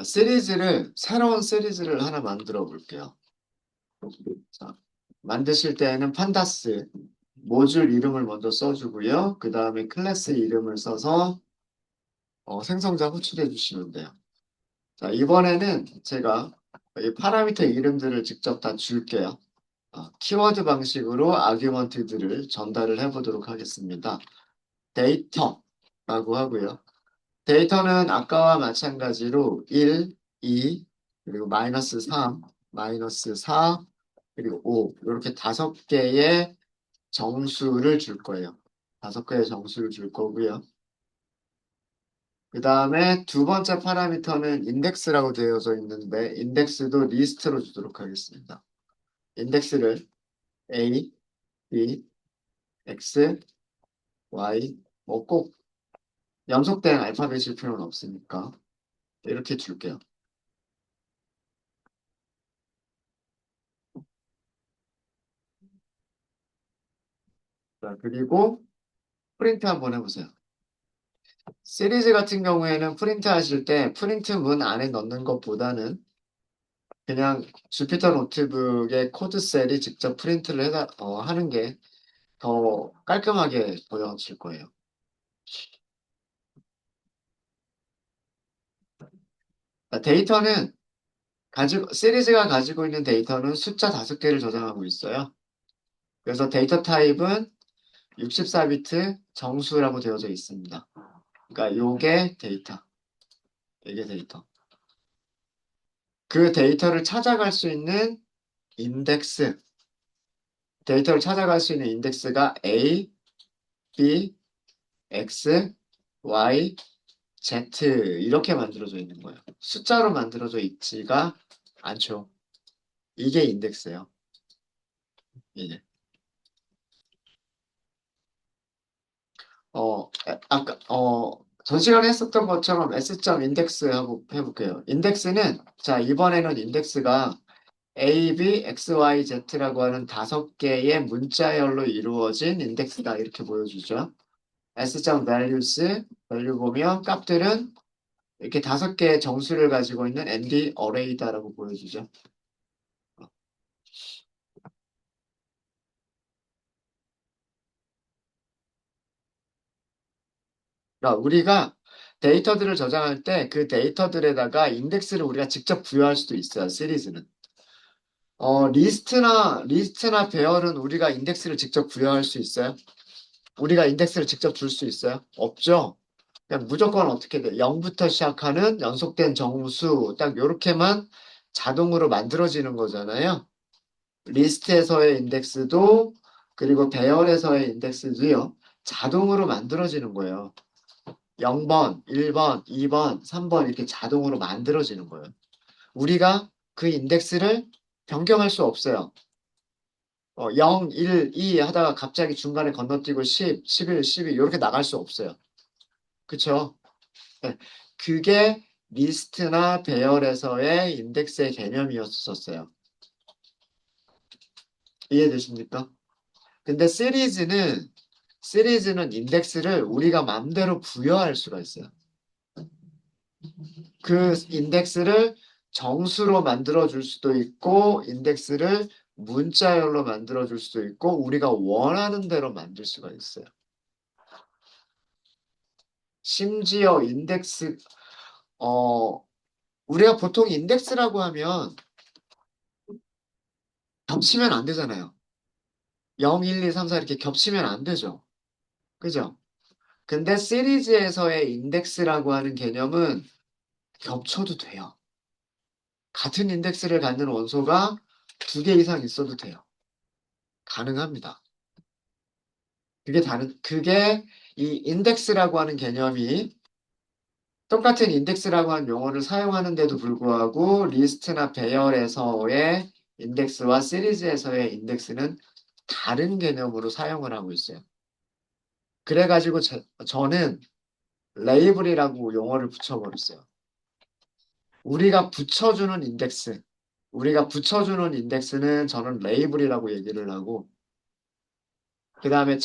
새로운 시리즈를 하나 만들어 볼게요. 자, 만드실 때에는 판다스 모듈 이름을 먼저 써주고요. 그 다음에 클래스 이름을 써서 생성자 호출해 주시면 돼요. 자, 이번에는 제가 이 파라미터 이름들을 직접 다 줄게요. 키워드 방식으로 아규먼트들을 전달을 해보도록 하겠습니다. 데이터라고 하고요. 데이터는 아까와 마찬가지로 1, 2, 그리고 마이너스 3, 마이너스 4, 그리고 5 이렇게 5개의 정수를 줄 거예요. 5개의 정수를 줄 거고요. 그 다음에 두 번째 파라미터는 인덱스라고 되어져 있는데 인덱스도 리스트로 주도록 하겠습니다. 인덱스를 A, B, X, Y 뭐 꼭 연속된 알파벳일 필요는 없으니까 이렇게 줄게요. 자, 그리고 프린트 한번 해보세요. 시리즈 같은 경우에는 프린트 하실 때 프린트 문 안에 넣는 것보다는 그냥 주피터 노트북의 코드 셀이 직접 프린트를 하는 게 더 깔끔하게 보여질 거예요. 데이터는 시리즈가 가지고 있는 데이터는 숫자 5개를 저장하고 있어요. 그래서 데이터 타입은 64비트 정수라고 되어져 있습니다. 그러니까 이게 데이터. 그 데이터를 찾아갈 수 있는 인덱스, 데이터를 찾아갈 수 있는 인덱스가 A, B, X, Y, Z 이렇게 만들어져 있는 거예요. 숫자로 만들어져 있지가 않죠. 이게 인덱스예요. 이게. 전 시간에 했었던 것처럼 s.index 하고 해볼게요. 인덱스는, 자, 이번에는 인덱스가 A, B, X, Y, Z라고 하는 5개의 문자열로 이루어진 인덱스다. 이렇게 보여주죠. s.values, value 보면 값들은 이렇게 5개의 정수를 가지고 있는 ND array다라고 보여주죠. 그러니까 우리가 데이터들을 저장할 때 그 데이터들에다가 인덱스를 우리가 직접 부여할 수도 있어요. 시리즈는. 리스트나 배열은 우리가 인덱스를 직접 부여할 수 있어요? 우리가 인덱스를 직접 줄 수 있어요? 없죠? 그냥 무조건 어떻게 돼? 0부터 시작하는 연속된 정수, 딱 요렇게만 자동으로 만들어지는 거잖아요. 리스트에서의 인덱스도, 그리고 배열에서의 인덱스도요, 자동으로 만들어지는 거예요. 0번, 1번, 2번, 3번 이렇게 자동으로 만들어지는 거예요. 우리가 그 인덱스를 변경할 수 없어요. 0, 1, 2 하다가 갑자기 중간에 건너뛰고 10, 11, 12 이렇게 나갈 수 없어요. 그쵸? 네. 그게 리스트나 배열에서의 인덱스의 개념이었었어요. 이해되십니까? 근데 시리즈는 인덱스를 우리가 마음대로 부여할 수가 있어요. 그 인덱스를 정수로 만들어 줄 수도 있고, 인덱스를 문자열로 만들어 줄 수도 있고, 우리가 원하는 대로 만들 수가 있어요. 심지어 어, 우리가 보통 인덱스라고 하면 겹치면 안 되잖아요. 0, 1, 2, 3, 4 이렇게 겹치면 안 되죠. 그죠? 근데 시리즈에서의 인덱스라고 하는 개념은 겹쳐도 돼요. 같은 인덱스를 갖는 원소가 2개 이상 있어도 돼요. 가능합니다. 그게 이 인덱스라고 하는 개념이 똑같은 인덱스라고 하는 용어를 사용하는데도 불구하고 리스트나 배열에서의 인덱스와 시리즈에서의 인덱스는 다른 개념으로 사용을 하고 있어요. 그래가지고 저는 레이블이라고 용어를 붙여버렸어요. 우리가 붙여주는 인덱스, 우리가 붙여주는 인덱스는 저는 레이블이라고 얘기를 하고, 그 다음에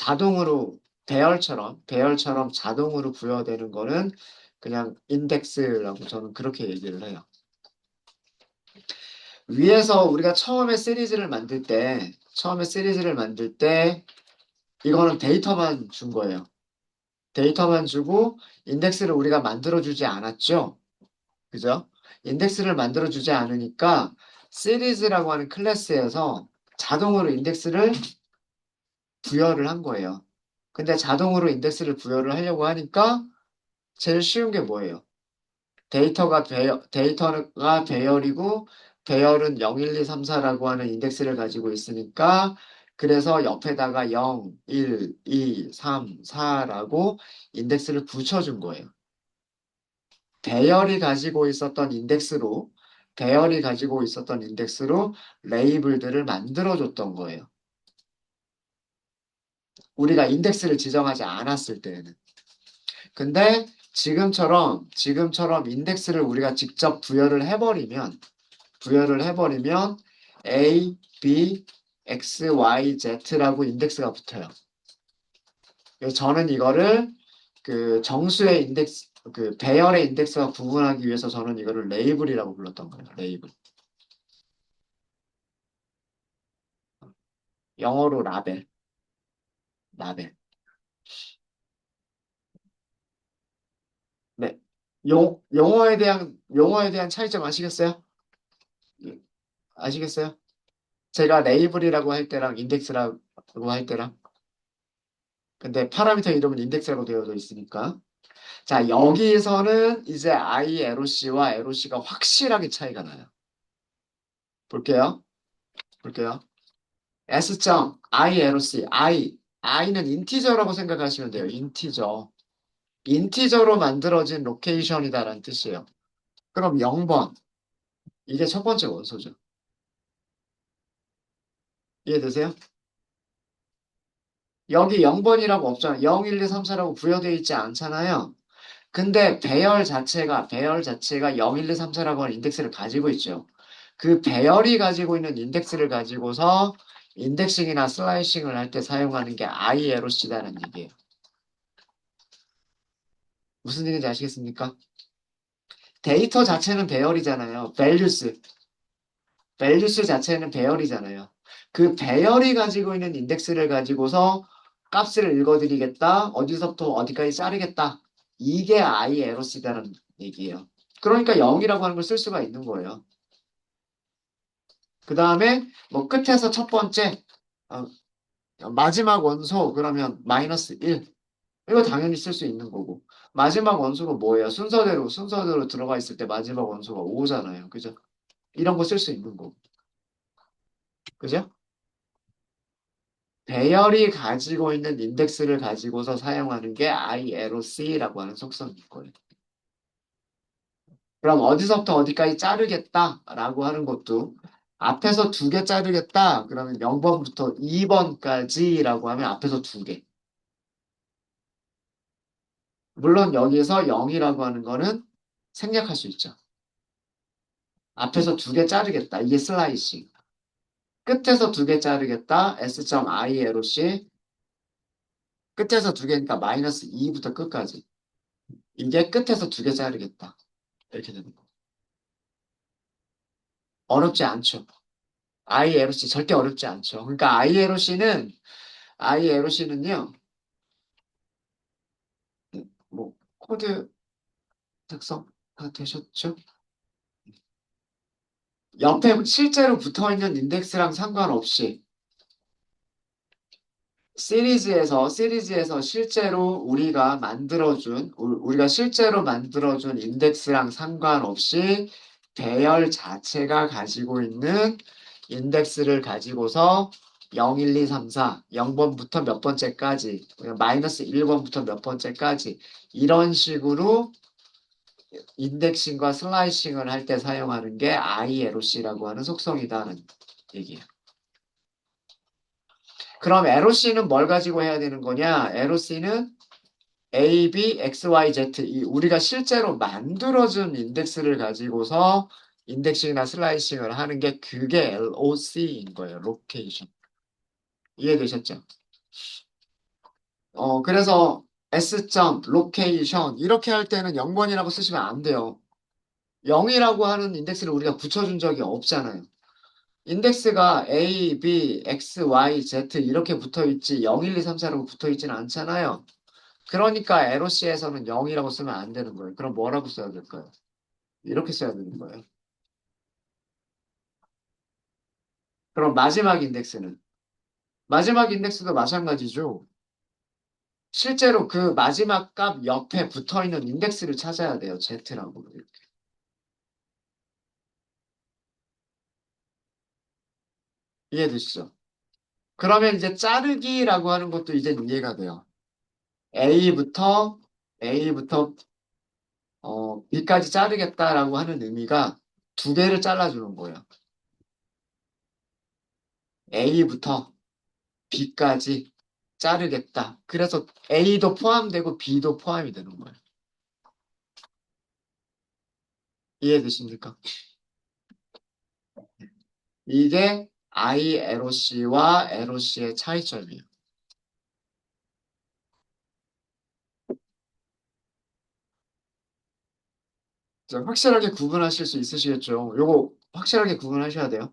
배열처럼 자동으로 부여되는 거는 그냥 인덱스라고 저는 그렇게 얘기를 해요. 위에서 우리가 처음에 시리즈를 만들 때 이거는 데이터만 준 거예요. 데이터만 주고 인덱스를 우리가 만들어주지 않았죠. 그죠? 인덱스를 만들어주지 않으니까 시리즈라고 하는 클래스에서 자동으로 인덱스를 부여를 한 거예요. 근데 자동으로 인덱스를 부여를 하려고 하니까 제일 쉬운 게 뭐예요? 데이터가 배열이고 배열은 0, 1, 2, 3, 4라고 하는 인덱스를 가지고 있으니까 그래서 옆에다가 0, 1, 2, 3, 4라고 인덱스를 붙여준 거예요. 배열이 가지고 있었던 인덱스로 배열이 가지고 있었던 인덱스로 레이블들을 만들어줬던 거예요. 우리가 인덱스를 지정하지 않았을 때에는. 근데 지금처럼 인덱스를 우리가 직접 부여를 해버리면 A, B, X, Y, Z라고 인덱스가 붙어요. 그래서 저는 이거를 그 정수의 인덱스, 그 배열의 인덱스와 구분하기 위해서 저는 이거를 레이블이라고 불렀던 거예요. 레이블. 영어로 라벨, 라벨. 네. 용어에 대한 차이점 아시겠어요? 예, 아시겠어요? 제가 레이블이라고 할 때랑 인덱스라고 할 때랑 근데 파라미터 이름은 인덱스라고 되어져 있으니까 자 여기서는 이제 ILOC와 LOC가 확실하게 차이가 나요. 볼게요. 볼게요. S.ILOC I는 인티저라고 생각하시면 돼요. 인티저로 만들어진 로케이션이다라는 뜻이에요. 그럼 0번 이게 첫 번째 원소죠. 이해되세요? 여기 0번이라고 없잖아요. 0, 1, 2, 3, 4라고 부여되어 있지 않잖아요. 근데 배열 자체가 0, 1, 2, 3, 4라고 하는 인덱스를 가지고 있죠. 그 배열이 가지고 있는 인덱스를 가지고서 인덱싱이나 슬라이싱을 할 때 사용하는 게 ILOC다는 얘기예요. 무슨 얘기인지 아시겠습니까? 데이터 자체는 배열이잖아요. values 자체는 배열이잖아요. 그 배열이 가지고 있는 인덱스를 가지고서 값을 읽어드리겠다. 어디서부터 어디까지 자르겠다. 이게 ILOC다라는 얘기예요. 그러니까 0이라고 하는 걸 쓸 수가 있는 거예요. 그 다음에 뭐 끝에서 첫 번째 어, 마지막 원소 그러면 마이너스 1 이거 당연히 쓸 수 있는 거고 마지막 원소가 뭐예요? 순서대로 들어가 있을 때 마지막 원소가 5잖아요. 그죠? 이런 거 쓸 수 있는 거고 그죠? 배열이 가지고 있는 인덱스를 가지고서 사용하는 게 ILOC라고 하는 속성일 거예요. 그럼 어디서부터 어디까지 자르겠다라고 하는 것도 앞에서 두 개 자르겠다 그러면 0번부터 2번까지라고 하면 앞에서 두 개. 물론 여기에서 0이라고 하는 거는 생략할 수 있죠. 앞에서 두 개 자르겠다. 이게 슬라이싱. 끝에서 두 개 자르겠다. S.ILOC. 끝에서 두 개니까 마이너스 2부터 끝까지. 이게 끝에서 두 개 자르겠다. 이렇게 되는 거. 어렵지 않죠. ILOC 절대 어렵지 않죠. 그러니까 ILOC는요. 뭐 코드 작성 다 되셨죠? 옆에 실제로 붙어 있는 인덱스랑 상관없이 시리즈에서 우리가 실제로 만들어준 인덱스랑 상관없이 배열 자체가 가지고 있는 인덱스를 가지고서 0, 1, 2, 3, 4, 0번부터 몇 번째까지, 마이너스 1번부터 몇 번째까지 이런 식으로 인덱싱과 슬라이싱을 할 때 사용하는 게 ILOC라고 하는 속성이다는 얘기예요. 그럼 LOC는 뭘 가지고 해야 되는 거냐? LOC는 A, B, X, Y, Z 우리가 실제로 만들어준 인덱스를 가지고서 인덱싱이나 슬라이싱을 하는 게 그게 LOC인 거예요. 로케이션. 이해되셨죠? 그래서 S. location 이렇게 할 때는 0번이라고 쓰시면 안 돼요. 0이라고 하는 인덱스를 우리가 붙여준 적이 없잖아요. 인덱스가 A, B, X, Y, Z 이렇게 붙어 있지 0, 1, 2, 3, 4라고 붙어 있지는 않잖아요. 그러니까 LOC에서는 0이라고 쓰면 안 되는 거예요. 그럼 뭐라고 써야 될까요? 이렇게 써야 되는 거예요. 그럼 마지막 인덱스는? 마지막 인덱스도 마찬가지죠. 실제로 그 마지막 값 옆에 붙어 있는 인덱스를 찾아야 돼요. Z라고. 이해되시죠? 그러면 이제 자르기라고 하는 것도 이제 이해가 돼요. A부터 A부터 B까지 자르겠다라고 하는 의미가 두 개를 잘라주는 거예요. A부터 B까지 자르겠다. 그래서 A도 포함되고 B도 포함이 되는 거예요. 이해되십니까? 이게 ILOC와 LOC의 차이점이에요. 자, 확실하게 구분하실 수 있으시겠죠? 요거 확실하게 구분하셔야 돼요.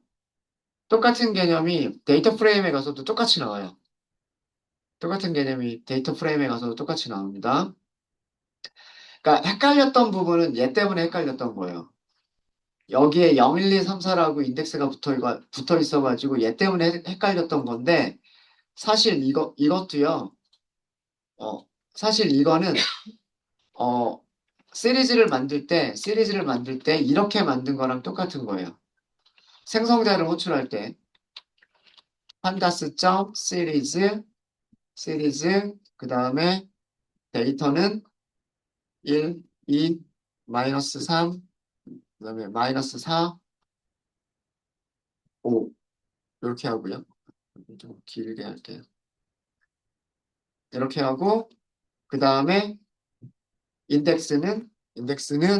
똑같은 개념이 데이터 프레임에 가서도 똑같이 나와요. 똑같은 개념이 데이터 프레임에 가서도 똑같이 나옵니다. 그러니까 헷갈렸던 부분은 얘 때문에 헷갈렸던 거예요. 여기에 0, 1, 2, 3, 4라고 인덱스가 붙어 있어가지고 얘 때문에 헷갈렸던 건데 사실 이것도요. 어, 사실 이거는 어, 시리즈를 만들 때 이렇게 만든 거랑 똑같은 거예요. 생성자를 호출할 때 판다스 시리즈 그 다음에 데이터는 1, 2, 마이너스 3, 그 다음에 마이너스 4, 5 이렇게 하고요. 좀 길게 할게요. 이렇게 하고 그 다음에 인덱스는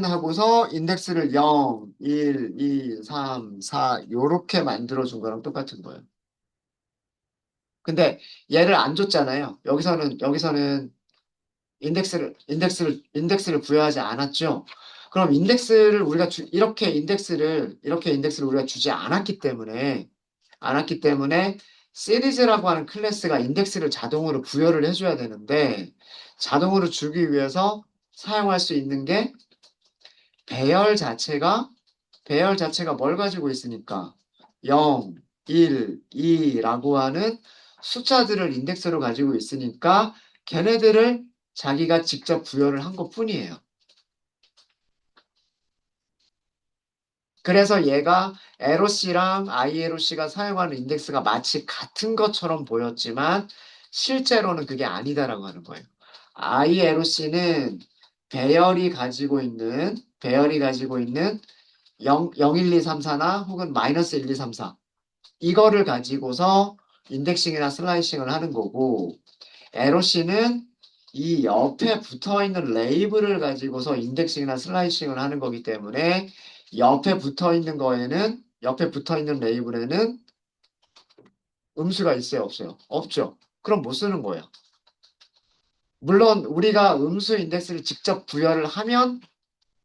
하고서 인덱스를 0, 1, 2, 3, 4 요렇게 만들어준 거랑 똑같은 거예요. 근데 얘를 안 줬잖아요. 여기서는 인덱스를 부여하지 않았죠. 그럼 이렇게 인덱스를 우리가 주지 않았기 때문에 시리즈라고 하는 클래스가 인덱스를 자동으로 부여를 해줘야 되는데 자동으로 주기 위해서 사용할 수 있는 게 배열 자체가 배열 자체가 뭘 가지고 있으니까 0, 1, 2라고 하는 숫자들을 인덱스로 가지고 있으니까 걔네들을 자기가 직접 부여를 한 것뿐이에요. 그래서 얘가 LOC랑 ILOC가 사용하는 인덱스가 마치 같은 것처럼 보였지만 실제로는 그게 아니다라고 하는 거예요. ILOC는 배열이 가지고 있는 0, 1, 2, 3, 4나 혹은 마이너스 1, 2, 3, 4 이거를 가지고서 인덱싱이나 슬라이싱을 하는 거고 LOC는 이 옆에 붙어 있는 레이블을 가지고서 인덱싱이나 슬라이싱을 하는 거기 때문에 옆에 붙어 있는 레이블에는 음수가 있어요, 없어요? 없죠. 그럼 못 쓰는 거예요. 물론 우리가 음수 인덱스를 직접 부여를 하면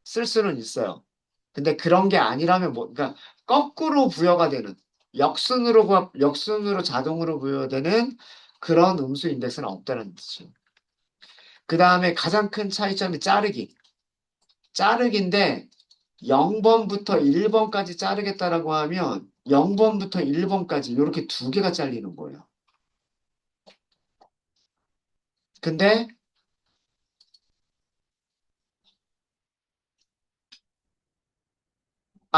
쓸 수는 있어요. 근데 그런 게 아니라면 그러니까 거꾸로 부여가 되는 역순으로 자동으로 부여되는 그런 음수 인덱스는 없다는 뜻이에요. 그 다음에 가장 큰 차이점이 자르기인데 0번부터 1번까지 자르겠다라고 하면 0번부터 1번까지 이렇게 두 개가 잘리는 거예요. 근데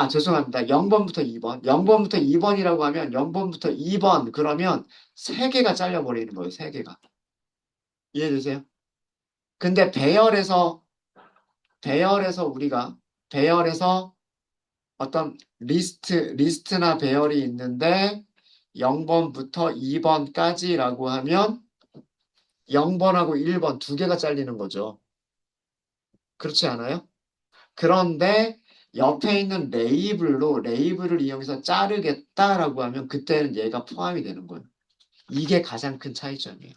죄송합니다. 0번부터 2번. 0번부터 2번이라고 하면 0번부터 2번 그러면 세 개가 잘려버리는 거예요. 세 개가. 이해되세요? 근데 배열에서 어떤 리스트나 배열이 있는데 0번부터 2번까지라고 하면 0번하고 1번 두 개가 잘리는 거죠. 그렇지 않아요? 그런데 옆에 있는 레이블을 이용해서 자르겠다라고 하면 그때는 얘가 포함이 되는 거예요. 이게 가장 큰 차이점이에요.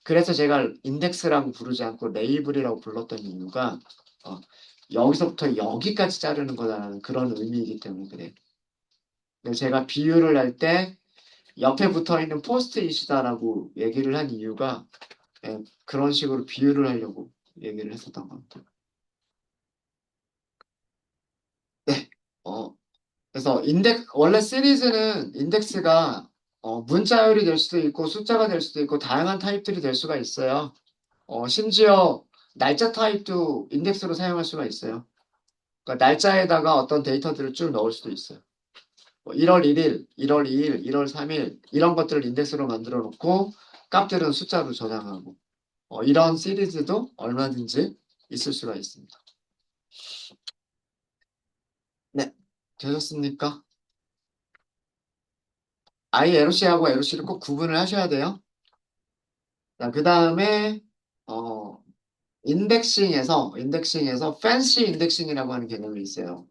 그래서 제가 인덱스라고 부르지 않고 레이블이라고 불렀던 이유가 어, 여기서부터 여기까지 자르는 거라는 그런 의미이기 때문에 그래요. 그래서 제가 비유를 할 때 옆에 붙어 있는 포스트잇이다라고 얘기를 한 이유가 그런 식으로 비유를 하려고 얘기를 했었던 겁니다. 네. 어, 그래서 원래 시리즈는 인덱스가 문자열이 될 수도 있고 숫자가 될 수도 있고 다양한 타입들이 될 수가 있어요. 심지어 날짜 타입도 인덱스로 사용할 수가 있어요. 그러니까 날짜에다가 어떤 데이터들을 쭉 넣을 수도 있어요. 1월 1일, 1월 2일, 1월 3일 이런 것들을 인덱스로 만들어 놓고 값들은 숫자로 저장하고 이런 시리즈도 얼마든지 있을 수가 있습니다. 네, 되셨습니까? ILOC하고 LOC를 꼭 구분을 하셔야 돼요. 그 다음에 어, 인덱싱에서 팬시 인덱싱이라고 하는 개념이 있어요.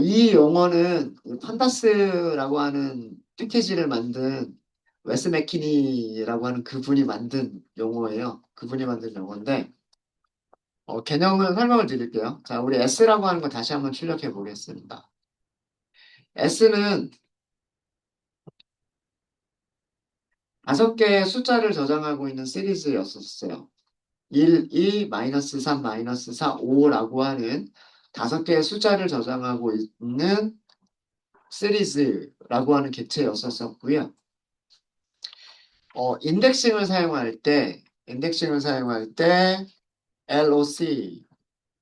이 용어는 이 판다스라고 하는 패키지를 만든 웨스 맥키니라고 하는 그분이 만든 용어예요. 그분이 만든 용어인데 개념을 설명을 드릴게요. 자, 우리 S라고 하는 거 다시 한번 출력해 보겠습니다. S는 5개의 숫자를 저장하고 있는 시리즈였었어요. 1, 2, 마이너스 3, 마이너스 4, 5라고 하는 5개의 숫자를 저장하고 있는 시리즈라고 하는 객체였었고요. 인덱싱을 사용할 때 LOC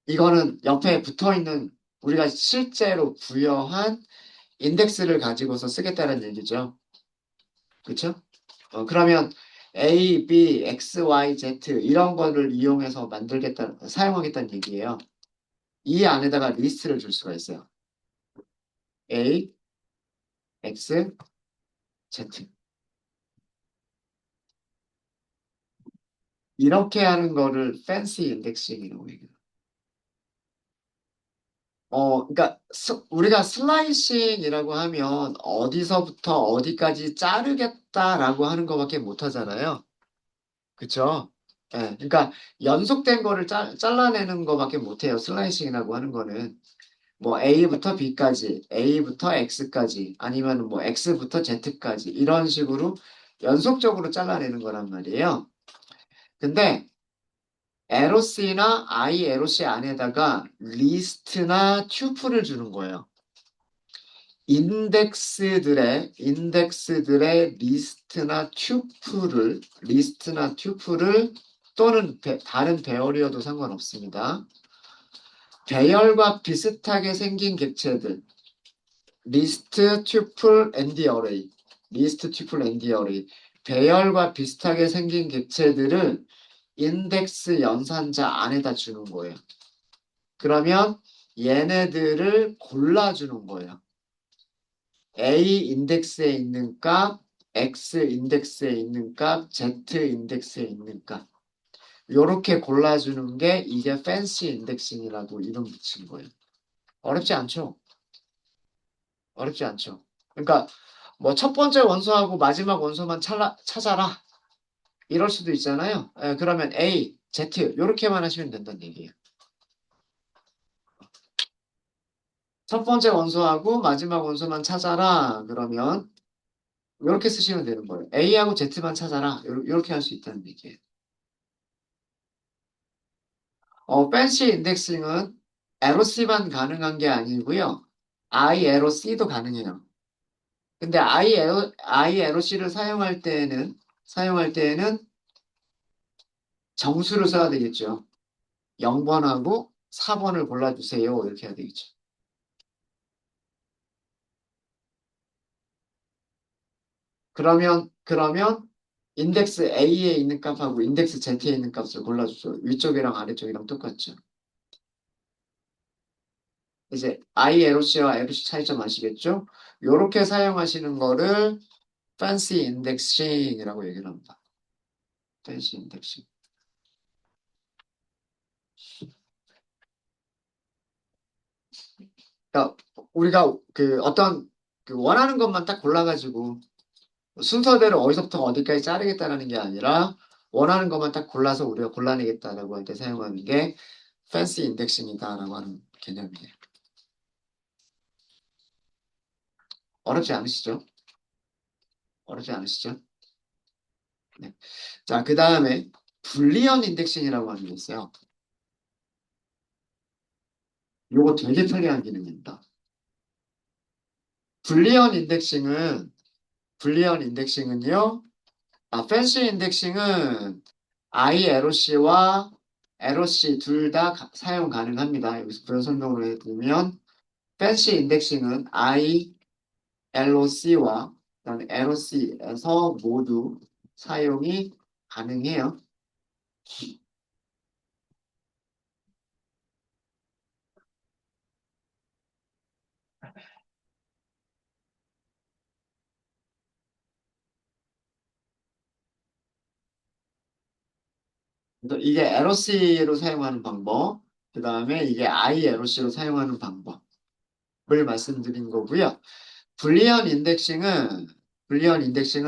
이거는 옆에 붙어 있는 우리가 실제로 부여한 인덱스를 가지고서 쓰겠다는 얘기죠. 그렇죠? 그러면 A, B, X, Y, Z 이런 거를 이용해서 사용하겠다는 얘기예요. 이 안에다가 리스트를 줄 수가 있어요. A, X, Z. 이렇게 하는 거를 fancy indexing이라고 얘기해요. 그러니까 우리가 슬라이싱이라고 하면 어디서부터 어디까지 자르겠다라고 하는 것밖에 못 하잖아요. 그쵸? 예, 그러니까 연속된 거를 잘라내는 것밖에 못 해요. 슬라이싱이라고 하는 거는. 뭐 A부터 B까지, A부터 X까지, 아니면 뭐 X부터 Z까지 이런 식으로 연속적으로 잘라내는 거란 말이에요. 근데 LOC나 ILOC 안에다가 리스트나 튜플을 주는 거예요. 인덱스들의 리스트나 튜플을 또는 다른 배열이어도 상관없습니다. 배열과 비슷하게 생긴 객체들, 리스트, 튜플, 앤디 어레이, 리스트, 튜플, 앤디 어레이, 배열과 비슷하게 생긴 객체들을 인덱스 연산자 안에다 주는 거예요. 그러면 얘네들을 골라주는 거예요. A 인덱스에 있는 값, X 인덱스에 있는 값, Z 인덱스에 있는 값. 요렇게 골라주는 게 이게 팬시 인덱싱이라고 이름 붙인 거예요. 어렵지 않죠? 어렵지 않죠? 그러니까 뭐 첫 번째 원소하고 마지막 원소만 찾아라. 이럴 수도 있잖아요. 그러면 A, Z 요렇게만 하시면 된다는 얘기예요. 첫 번째 원소하고 마지막 원소만 찾아라. 그러면 이렇게 쓰시면 되는 거예요. A하고 Z만 찾아라. 이렇게 할 수 있다는 얘기예요. 팬시 인덱싱은 LOC만 가능한 게 아니고요. ILOC도 가능해요. 근데 ILOC를 사용할 때에는 정수를 써야 되겠죠. 0번하고 4번을 골라주세요. 이렇게 해야 되겠죠. 그러면 인덱스 A에 있는 값하고 인덱스 Z에 있는 값을 골라주죠. 위쪽이랑 아래쪽이랑 똑같죠. 이제 ILOC와 LOC 차이점 아시겠죠? 이렇게 사용하시는 거를 fancy indexing이라고 얘기를 합니다. fancy indexing. 그러니까 우리가 그 어떤 그 원하는 것만 딱 골라가지고 순서대로 어디서부터 어디까지 자르겠다는 게 아니라 원하는 것만 딱 골라서 우리가 골라내겠다라고 할 때 사용하는 게 fancy indexing이다라고 하는 개념이에요. 어렵지 않으시죠? 어렵지 않으시죠? 네. 자, 그 다음에 불리언 인덱싱이라고 하는 게 있어요. 요거 되게 편리한 기능입니다. 불리언 인덱싱은 불리언 인덱싱은요. 팬시 인덱싱은 ILOC와 LOC 둘 다 사용 가능합니다. 여기서 그런 설명을 해드리면 팬시 인덱싱은 ILOC와 그다음에 LOC에서 모두 사용이 가능해요. 그래서 이게 LOC로 사용하는 방법, 그 다음에 이게 ILOC로 사용하는 방법을 말씀드린 거고요. 불리언 인덱싱은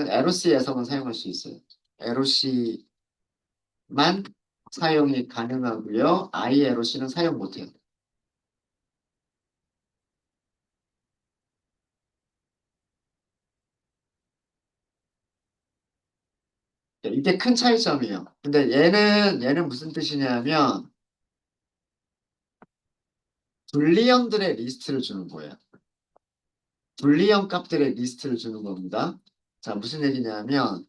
LOC에서만 사용할 수 있어요. LOC만 사용이 가능하고요. ILOC는 사용 못해요. 이게 큰 차이점이에요. 근데 얘는 무슨 뜻이냐면 불리언들의 리스트를 주는 거예요. 불리언 값들의 리스트를 주는 겁니다. 자, 무슨 얘기냐면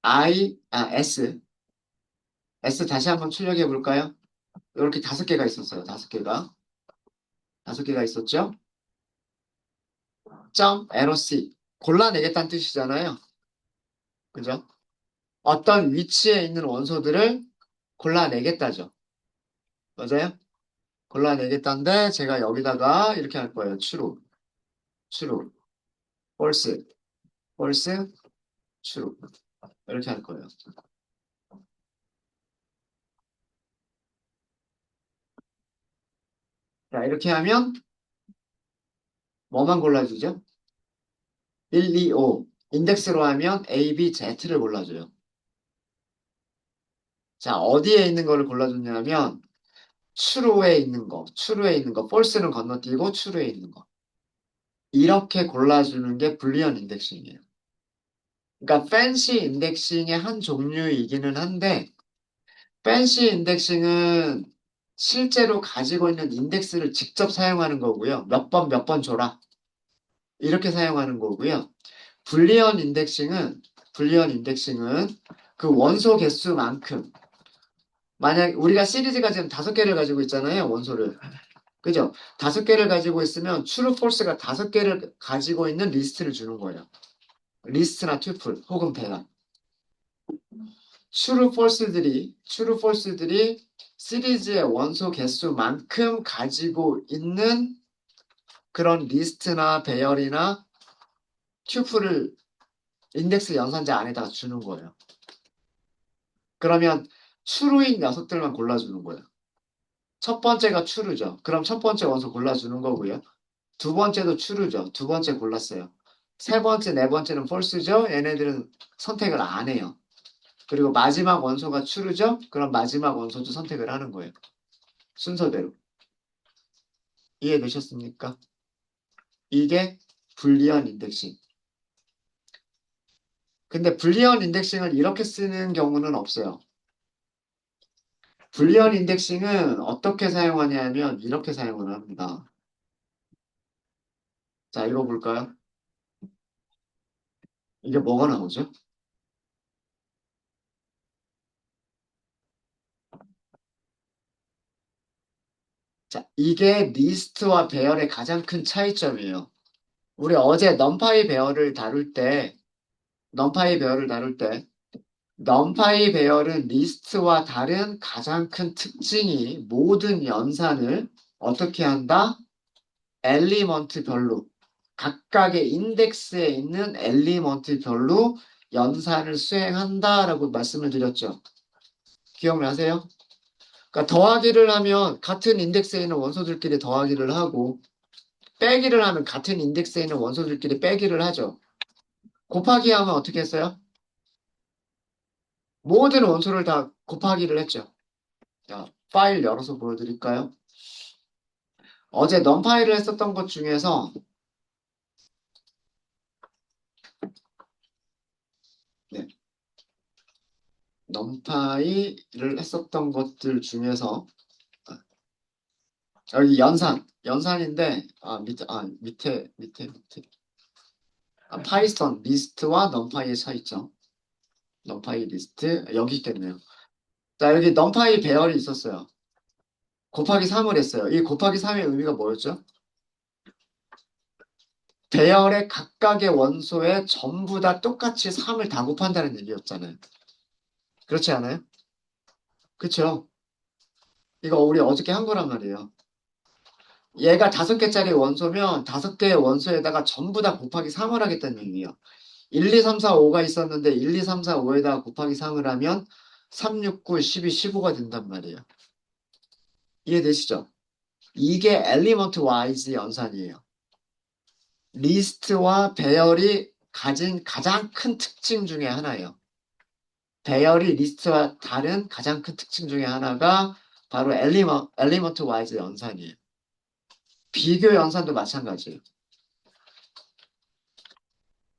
S 다시 한번 출력해 볼까요? 이렇게 5개가 있었어요. 5개가. 5개가 있었죠? 점 LOC 골라내겠다는 뜻이잖아요. 그죠? 어떤 위치에 있는 원소들을 골라내겠다죠. 맞아요? 골라내겠다는데 제가 여기다가 이렇게 할 거예요. true, false, false, true 이렇게 할 거예요. 자, 이렇게 하면 뭐만 골라주죠? 1, 2, 5 인덱스로 하면 A, B, Z를 골라줘요. 자, 어디에 있는 거를 골라줬냐면 true에 있는 거, false는 건너뛰고 true에 있는 거. 이렇게 골라주는 게 불리언 인덱싱이에요. 그러니까 fancy 인덱싱의 한 종류이기는 한데 fancy 인덱싱은 실제로 가지고 있는 인덱스를 직접 사용하는 거고요. 몇 번 줘라. 이렇게 사용하는 거고요. 불리언 인덱싱은 불리언 인덱싱은 그 원소 개수만큼 만약 우리가 시리즈가 지금 5개를 가지고 있잖아요. 원소를. 그죠? 5개를 가지고 있으면 true, false가 5개를 가지고 있는 리스트를 주는 거예요. 리스트나 튜플 혹은 배열. true, false들이 시리즈의 원소 개수만큼 가지고 있는 그런 리스트나 배열이나 튜플을 인덱스 연산자 안에다가 주는 거예요. 그러면 true인 녀석들만 골라주는 거예요. 첫 번째가 true죠. 그럼 첫 번째 원소 골라주는 거고요. 두 번째도 true죠. 두 번째 골랐어요. 세 번째, 네 번째는 false죠. 얘네들은 선택을 안 해요. 그리고 마지막 원소가 true죠. 그럼 마지막 원소도 선택을 하는 거예요. 순서대로. 이해되셨습니까? 이게 불리언 인덱싱. 근데 불리언 인덱싱을 이렇게 쓰는 경우는 없어요. 불리언 인덱싱은 어떻게 사용하냐면 이렇게 사용을 합니다. 자, 읽어볼까요? 이게 뭐가 나오죠? 자, 이게 리스트와 배열의 가장 큰 차이점이에요. 우리 어제 넘파이 배열을 다룰 때, 넘파이 배열은 리스트와 다른 가장 큰 특징이 모든 연산을 어떻게 한다? 엘리먼트별로, 각각의 인덱스에 있는 엘리먼트별로 연산을 수행한다라고 말씀을 드렸죠. 기억나세요? 그러니까 더하기를 하면 같은 인덱스에 있는 원소들끼리 더하기를 하고 빼기를 하면 같은 인덱스에 있는 원소들끼리 빼기를 하죠. 곱하기 하면 어떻게 했어요? 모든 원소를 다 곱하기를 했죠. 자, 파일 열어서 보여드릴까요? 어제 넘파이를 했었던 것 중에서 네, 넘파이를 했었던 것들 중에서 여기 연산인데 밑에 파이썬 리스트와 넘파이의 차이점. 넘파이 리스트 여기 있겠네요. 자, 여기 넘파이 배열이 있었어요. 곱하기 3을 했어요. 이 곱하기 3의 의미가 뭐였죠? 배열의 각각의 원소에 전부 다 똑같이 3을 다 곱한다는 얘기였잖아요. 그렇지 않아요? 그쵸? 이거 우리 어저께 한 거란 말이에요. 얘가 5개짜리 원소면 5개의 원소에다가 전부 다 곱하기 3을 하겠다는 얘기예요. 1, 2, 3, 4, 5가 있었는데 1, 2, 3, 4, 5에다가 곱하기 3을 하면 3, 6, 9, 12, 15가 된단 말이에요. 이해되시죠? 이게 엘리먼트 와이즈 연산이에요. 리스트와 배열이 가진 가장 큰 특징 중에 하나예요. 배열이 리스트와 다른 가장 큰 특징 중에 하나가 바로 엘리먼트 와이즈 연산이에요. 비교 연산도 마찬가지예요.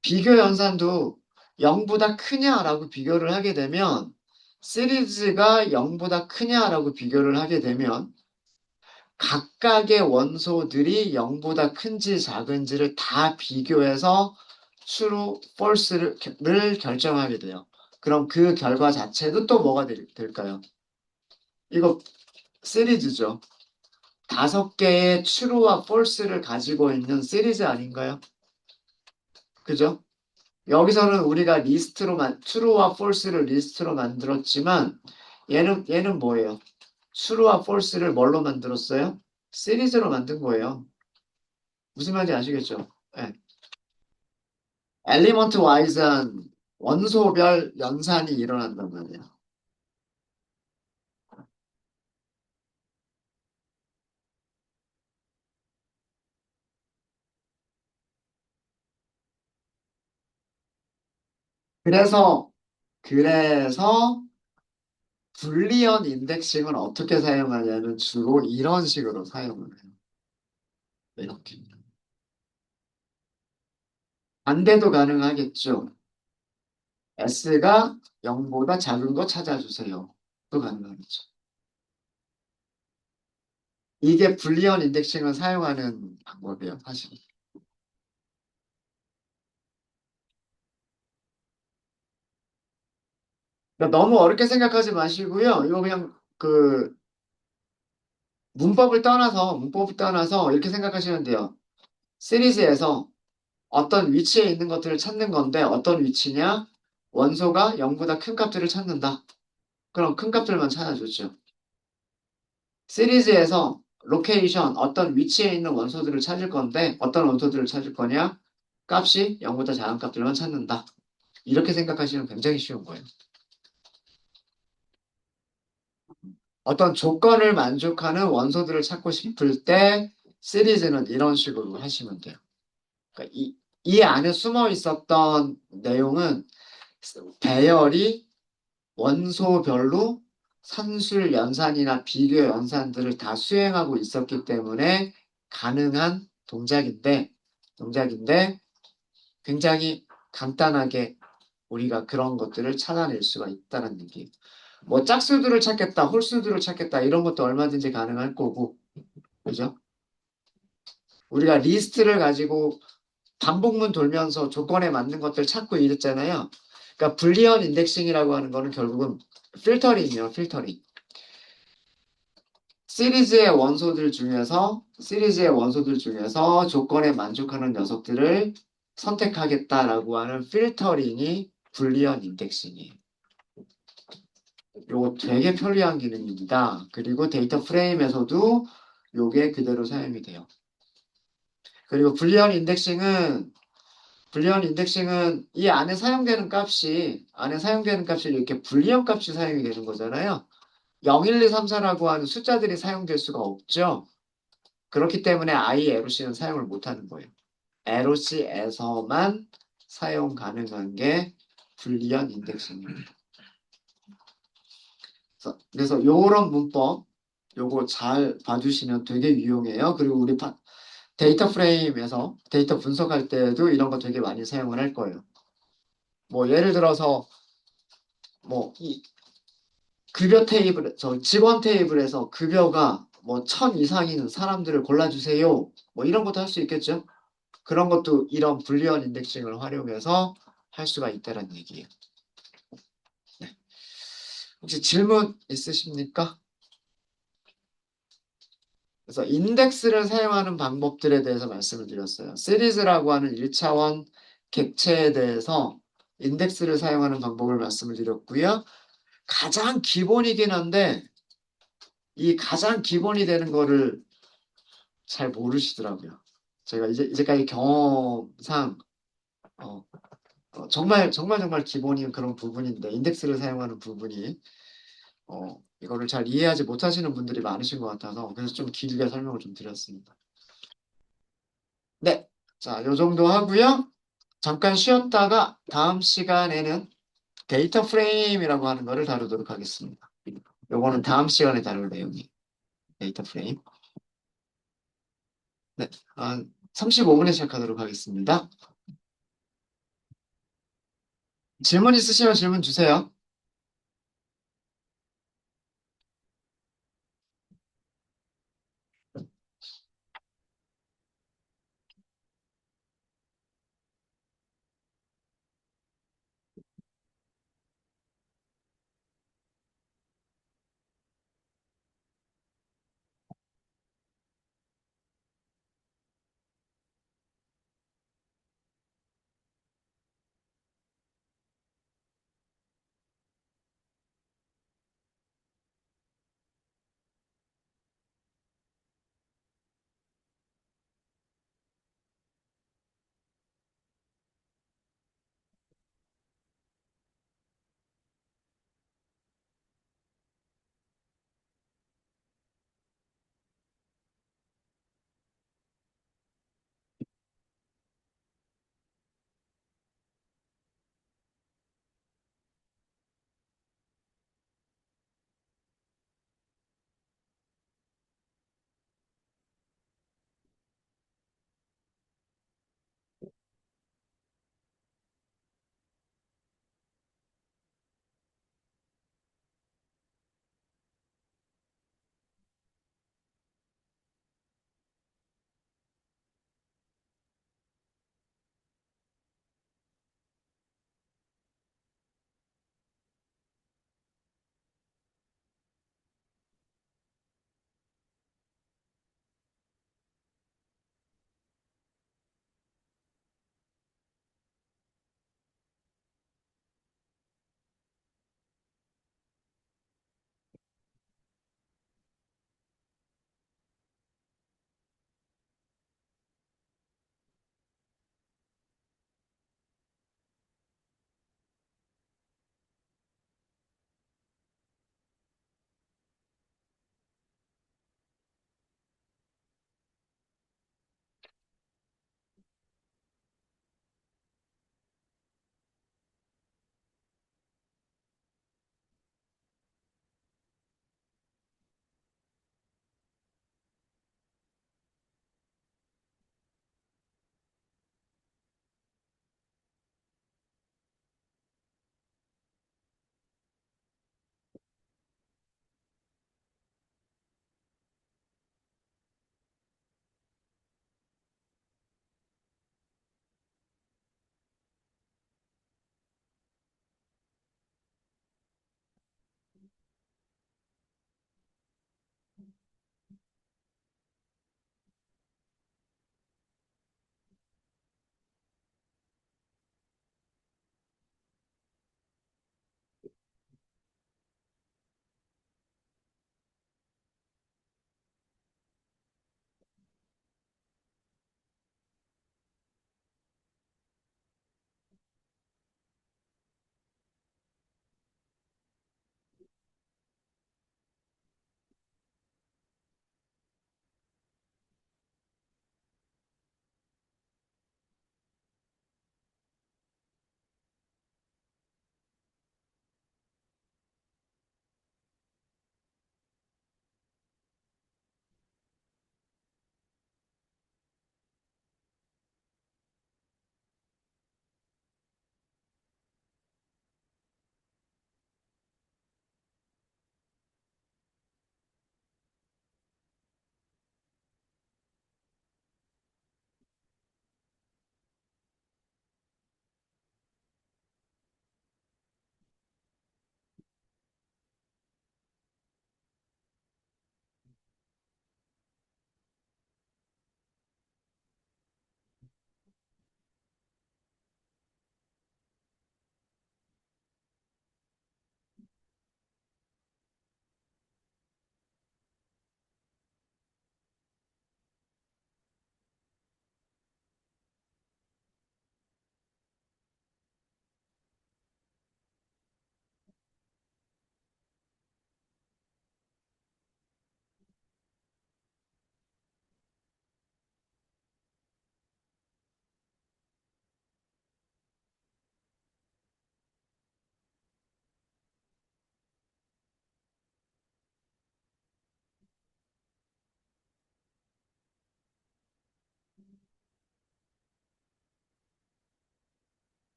비교 연산도 0보다 크냐라고 비교를 하게 되면 시리즈가 0보다 크냐라고 비교를 하게 되면 각각의 원소들이 0보다 큰지 작은지를 다 비교해서 true, false를 결정하게 돼요. 그럼 그 결과 자체도 또 뭐가 될까요? 이거 시리즈죠. 5개의 true와 false를 가지고 있는 시리즈 아닌가요? 그죠? 여기서는 우리가 true와 false를 리스트로 만들었지만 얘는 뭐예요? true와 false를 뭘로 만들었어요? 시리즈로 만든 거예요. 무슨 말인지 아시겠죠? 네. 엘리먼트 와이즈한 원소별 연산이 일어난단 말이에요. 그래서 그래서 불리언 인덱싱을 어떻게 사용하냐면 주로 이런 식으로 사용을 해요. 이렇게. 반대도 가능하겠죠. S가 0보다 작은 거 찾아주세요. 또 가능하겠죠. 이게 불리언 인덱싱을 사용하는 방법이에요, 사실. 그러니까 너무 어렵게 생각하지 마시고요. 이거 그냥 그 문법을 떠나서 이렇게 생각하시면 돼요. 시리즈에서 어떤 위치에 있는 것들을 찾는 건데 어떤 위치냐? 원소가 0보다 큰 값들을 찾는다. 그럼 큰 값들만 찾아줬죠. 시리즈에서 로케이션 어떤 위치에 있는 원소들을 찾을 건데 어떤 원소들을 찾을 거냐? 값이 0보다 작은 값들만 찾는다. 이렇게 생각하시면 굉장히 쉬운 거예요. 어떤 조건을 만족하는 원소들을 찾고 싶을 때 시리즈는 이런 식으로 하시면 돼요. 그러니까 이 안에 숨어 있었던 내용은 배열이 원소별로 산술 연산이나 비교 연산들을 다 수행하고 있었기 때문에 가능한 동작인데 굉장히 간단하게 우리가 그런 것들을 찾아낼 수가 있다는 얘기예요. 뭐 짝수들을 찾겠다, 홀수들을 찾겠다 이런 것도 얼마든지 가능할 거고, 그죠? 우리가 리스트를 가지고 반복문 돌면서 조건에 맞는 것들 찾고 이랬잖아요. 그러니까 불리언 인덱싱이라고 하는 거는 결국은 필터링이에요, 필터링. 시리즈의 원소들 중에서 조건에 만족하는 녀석들을 선택하겠다라고 하는 필터링이 불리언 인덱싱이에요. 요거 되게 편리한 기능입니다. 그리고 데이터 프레임에서도 요게 그대로 사용이 돼요. 그리고 불리언 인덱싱은 이 안에 사용되는 값이 이렇게 불리언 값이 사용이 되는 거잖아요. 0, 1, 2, 3, 4라고 하는 숫자들이 사용될 수가 없죠. 그렇기 때문에 ILOC는 사용을 못하는 거예요. LOC에서만 사용 가능한 게 불리한 인덱싱입니다. 그래서 요런 문법 요거 잘 봐주시면 되게 유용해요. 그리고 우리 데이터 프레임에서 데이터 분석할 때도 이런 거 되게 많이 사용을 할 거예요. 뭐 예를 들어서 뭐 이 급여 테이블, 저 직원 테이블에서 급여가 뭐 1000 이상인 사람들을 골라주세요. 뭐 이런 것도 할 수 있겠죠. 그런 것도 이런 불리한 인덱싱을 활용해서 할 수가 있다는 얘기예요. 네. 혹시 질문 있으십니까? 그래서 인덱스를 사용하는 방법들에 대해서 말씀을 드렸어요. 시리즈라고 하는 1차원 객체에 대해서 인덱스를 사용하는 방법을 말씀을 드렸고요. 가장 기본이긴 한데 이 가장 기본이 되는 거를 잘 모르시더라고요. 제가 이제까지 경험상 어, 정말 정말 정말 기본인 그런 부분인데 인덱스를 사용하는 부분이 이거를 잘 이해하지 못하시는 분들이 많으신 것 같아서 그래서 좀 길게 설명을 좀 드렸습니다. 네, 자, 요 정도 하고요. 잠깐 쉬었다가 다음 시간에는 데이터 프레임이라고 하는 거를 다루도록 하겠습니다. 요거는 다음 시간에 다룰 내용이 데이터 프레임. 네, 한 35분에 시작하도록 하겠습니다. 질문 있으시면 질문 주세요.